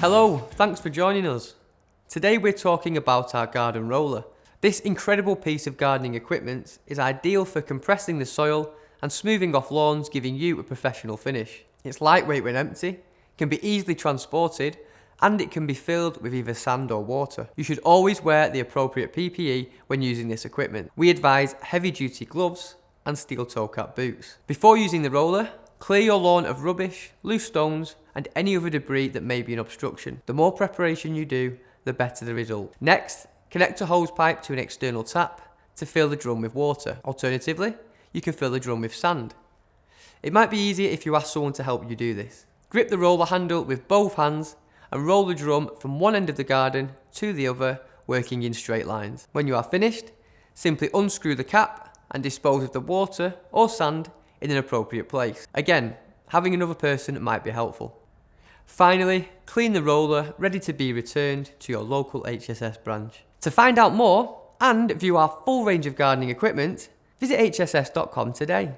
Hello, thanks for joining us. Today we're talking about our garden roller. This incredible piece of gardening equipment is ideal for compressing the soil and smoothing off lawns, giving you a professional finish. It's lightweight when empty, can be easily transported, and it can be filled with either sand or water. You should always wear the appropriate PPE when using this equipment. We advise heavy-duty gloves and steel toe cap boots. Before using the roller, clear your lawn of rubbish, loose stones, and any other debris that may be an obstruction. The more preparation you do, the better the result. Next, connect a hose pipe to an external tap to fill the drum with water. Alternatively, you can fill the drum with sand. It might be easier if you ask someone to help you do this. Grip the roller handle with both hands and roll the drum from one end of the garden to the other, working in straight lines. When you are finished, simply unscrew the cap and dispose of the water or sand in an appropriate place. Again, having another person might be helpful. Finally, clean the roller, ready to be returned to your local HSS branch. To find out more and view our full range of gardening equipment, visit hss.com today.